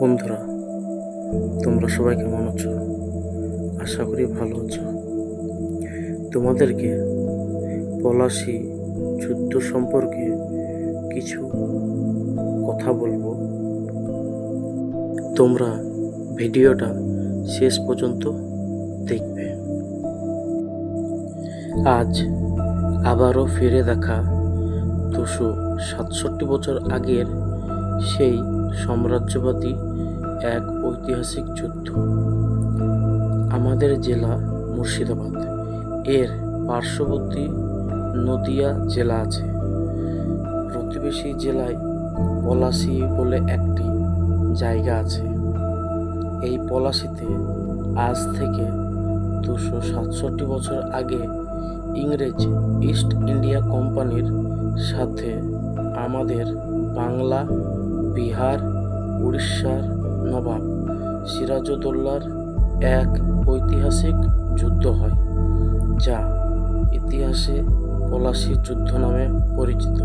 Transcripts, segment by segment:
বন্ধুরা, তোমরা সবাই কেমন আছো? আশা করি ভালো আছো। তোমাদেরকে পলাশী যুদ্ধ সম্পর্কে কিছু কথা বলবো। তোমরা ভিডিওটা শেষ পর্যন্ত দেখবে। আজ আবারও ফিরে দেখা 267 বছর আগের সেই সাম্রাজ্যবাদী এক ঐতিহাসিক যুদ্ধ। আমাদের জেলা মুর্শিদাবাদ, এর পার্শ্ববর্তী নদিয়া জেলা আছে। প্রতিবেশী জেলায় পলাশী বলে একটি জায়গা আছে। এই পলাশীতে আজ থেকে 267 বছর আগে ইংরেজ ইস্ট ইন্ডিয়া কোম্পানির সাথে আমাদের বাংলা, বিহার, উড়িষ্যার নবাব সিরাজউদ্দৌলার এক ঐতিহাসিক যুদ্ধ হয়, যা ইতিহাসে পলাশী যুদ্ধ নামে পরিচিত।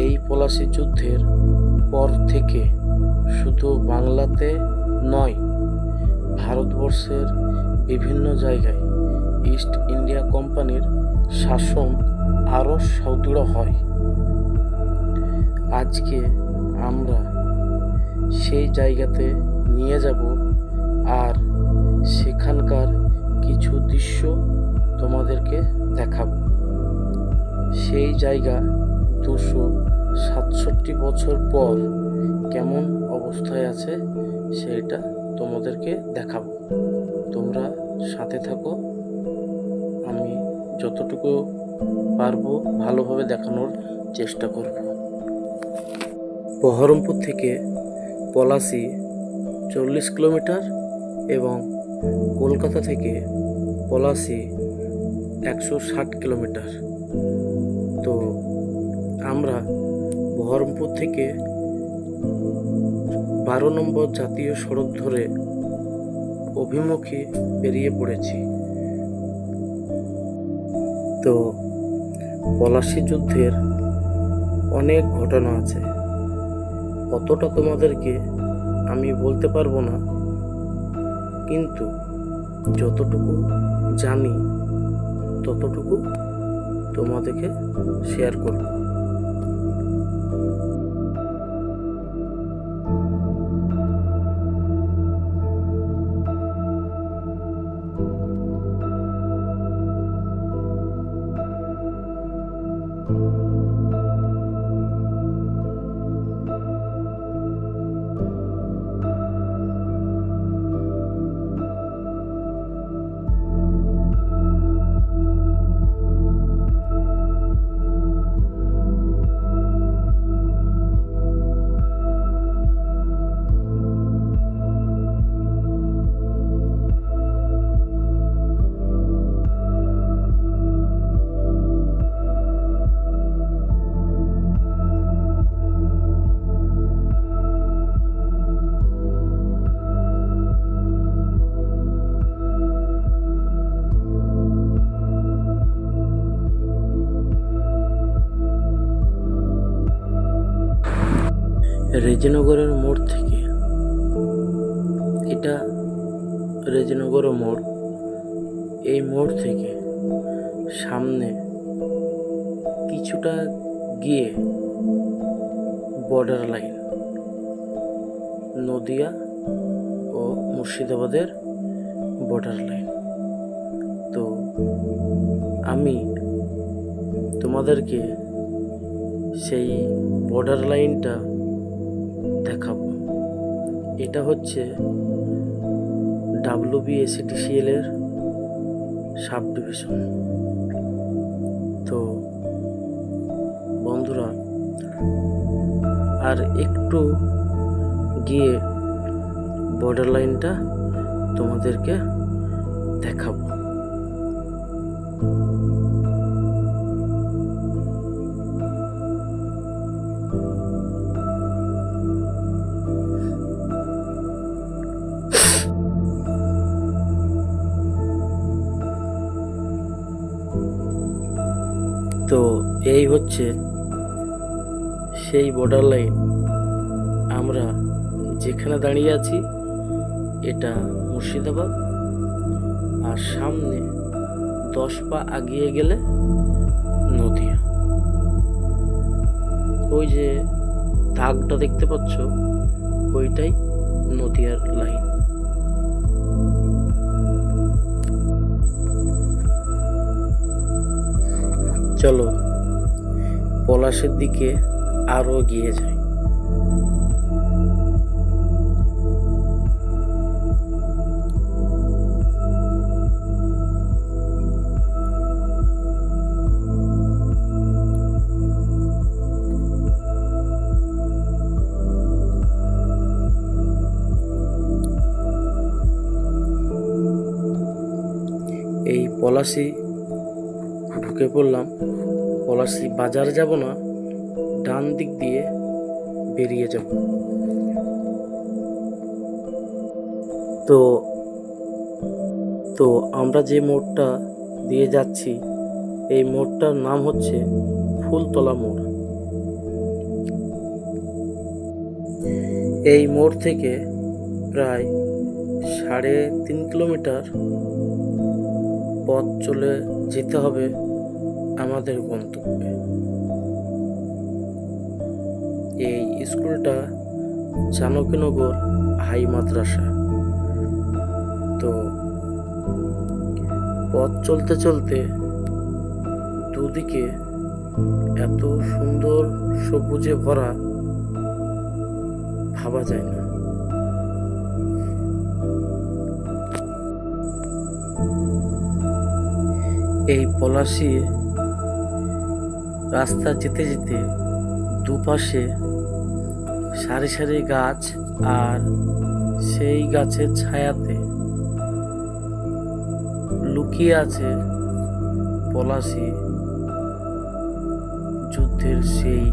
এই পলাশী যুদ্ধের পর থেকে শুধু বাংলাতে নয়, ভারতবর্ষের বিভিন্ন জায়গায় ইস্ট ইন্ডিয়া কোম্পানির শাসন আরও সুদৃঢ় হয়। আজকে আমরা সেই জায়গাতে নিয়ে যাব আর সেখানকার কিছু দৃশ্য তোমাদেরকে দেখাবো। সেই জায়গা 267 বছর পর কেমন অবস্থায় আছে সেইটা তোমাদেরকে দেখাবো। তোমরা সাথে থাকো, আমি যতটুকু পারবো ভালোভাবে দেখানোর চেষ্টা করব। বহরমপুর থেকে পলাশী 40 কিলোমিটার এবং কলকাতা থেকে পলাশী 160 কিলোমিটার। তো আমরা বহরমপুর থেকে 12 নম্বর জাতীয় সড়ক ধরে অভিমুখে বেরিয়ে পড়েছি। তো পলাশী যুদ্ধের অনেক ঘটনা আছে, অতটা তোমাদেরকে আমি বলতে পারবো না, কিন্তু যতটুকু জানি ততটুকু তোমাদেরকে শেয়ার করব। রেজিনগরের মোড় থেকে, এটা রেজিনগর মোড়, এই মোড় থেকে সামনে কিছুটা গিয়ে বর্ডার লাইন, নদিয়া ও মুর্শিদাবাদের বর্ডার লাইন। তো আমি তোমাদেরকে সেই বর্ডার লাইনটা দেখাবো। এটা হচ্ছে WBSCTCL এর সাব ডিভিশন। তো বন্ধুরা, আর একটু গিয়ে বর্ডার লাইনটা তোমাদেরকে দেখাবো। তো এই হচ্ছে সেই বর্ডার লাইন। আমরা যেখানে দাঁড়িয়ে আছি এটা মুর্শিদাবাদ, আর সামনে 10 পা আগিয়ে গেলে নদিয়া। ওই যে দাগটা দেখতে পাচ্ছ, ওইটাই নদিয়ার লাইন। চলো পলাশের দিকে আরো এগিয়ে যাই। এই পলাশী ঢুকে পড়লাম। পলাশী বাজার যাব না, ডান দিক দিয়ে বেরিয়ে যাব। তো আমরা যে মোড়টা দিয়ে যাচ্ছি, এই মোড়টার নাম হচ্ছে ফুলতলা মোড়। এই মোড় থেকে প্রায় 3.5 কিলোমিটার পথ চলে যেতে হবে আমাদের গন্তব্যে। এই স্কুলটা জানকীনগর হাই মাদ্রাসা। তো পথ চলতে চলতে দুদিকে এত সুন্দর সবুজে ভরা, ভাবা যায় না। এই পলাশী রাস্তা যেতে যেতে দুপাশে সারি সারি গাছ, আর সেই গাছের ছায়াতে লুকিয়ে আছে পলাশী যুদ্ধের সেই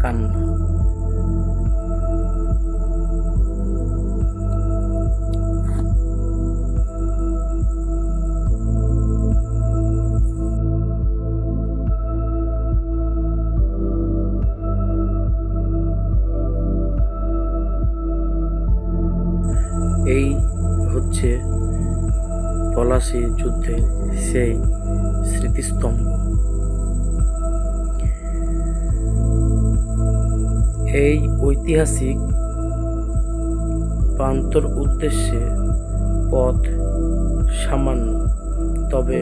কান্না। এই হচ্ছে পলাশী যুদ্ধের সেই স্মৃতিস্তম্ভ। এই ঐতিহাসিক প্রান্তর উদ্দেশ্যে পথ সামান্য, তবে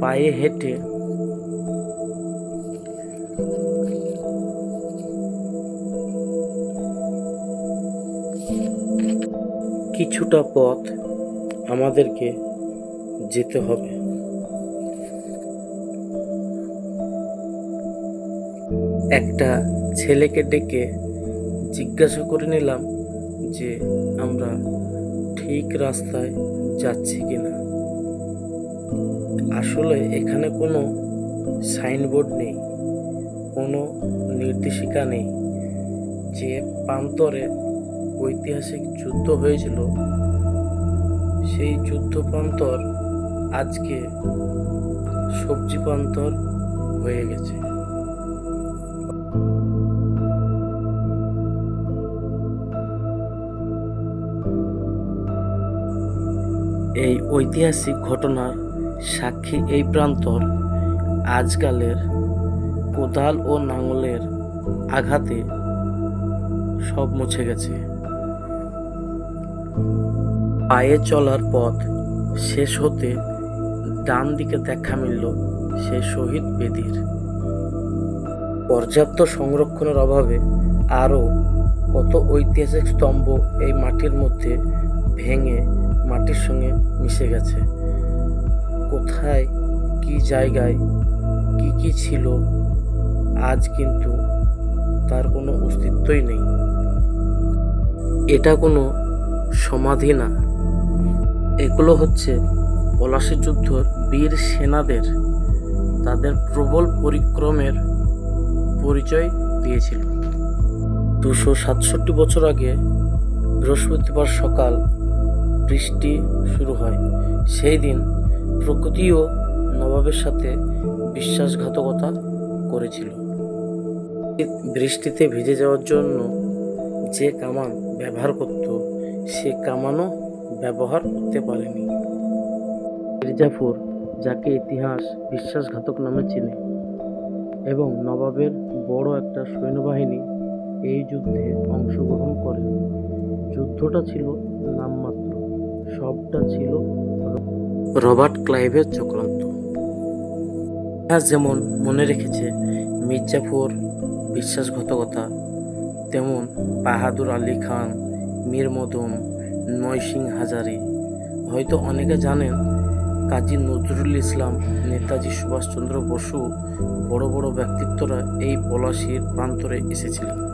পায়ে হেঁটে কিছুটা পথ আমাদেরকে যেতে হবে। একটা ছেলেকে ডেকে জিজ্ঞাসা করে নিলাম যে আমরা ঠিক রাস্তায় যাচ্ছি কিনা। আসলে এখানে কোনো সাইনবোর্ড নেই, কোনো নির্দেশিকা নেই। যে প্রান্তরে ঐতিহাসিক যুদ্ধ হয়েছিল, সেই যুদ্ধ প্রান্তর আজকে সবজি প্রান্তর হয়ে গেছে। এই ঐতিহাসিক ঘটনার সাক্ষী এই প্রান্তর আজকালের কোদাল ও নাঙলের আঘাতে সব মুছে গেছে। পায়ে চলার পথ শেষ হতে ডান দিকে দেখা মিলল সে শহীদ বেদির। পর্যাপ্ত সংরক্ষণের অভাবে আরও কত ঐতিহাসিক স্তম্ভ এই মাটির মধ্যে ভেঙে মাটির সঙ্গে মিশে গেছে। কোথায় কি জায়গায় কি কি ছিল, আজ কিন্তু তার কোনো অস্তিত্বই নেই। এটা কোনো সমাধি না, এগুলো হচ্ছে পলাশী যুদ্ধর বীর সেনাদের তাদের প্রবল পরিক্রমের পরিচয় দিয়েছিল। 267 বছর আগে বৃহস্পতিবার সকাল বৃষ্টি শুরু হয়। সেই দিন প্রকৃতিও নবাবের সাথে বিশ্বাসঘাতকতা করেছিল। বৃষ্টিতে ভিজে যাওয়ার জন্য যে কামান ব্যবহার করত সে কামানও ব্যবহার করতে পারেনি। মির্জাফর, যাকে ইতিহাস বিশ্বাসঘাতক নামে চেনে, এবং নবাবের বড় একটা সৈন্যবাহিনী এই যুদ্ধে অংশগ্রহণ করে। যুদ্ধটা ছিল নামমাত্র, সবটা ছিল রবার্ট ক্লাইভের চক্রান্ত। ইতিহাস যেমন মনে রেখেছে মির্জাফর বিশ্বাসঘাতকতা, তেমন বাহাদুর আলী খান, মীর মদন, নয়সিং হাজারি। হয়তো অনেকে জানেন কাজী নজরুল ইসলাম, নেতাজি সুভাষচন্দ্র বসু, বড় বড় ব্যক্তিত্বরা এই পলাশীর প্রান্তরে এসেছিলেন।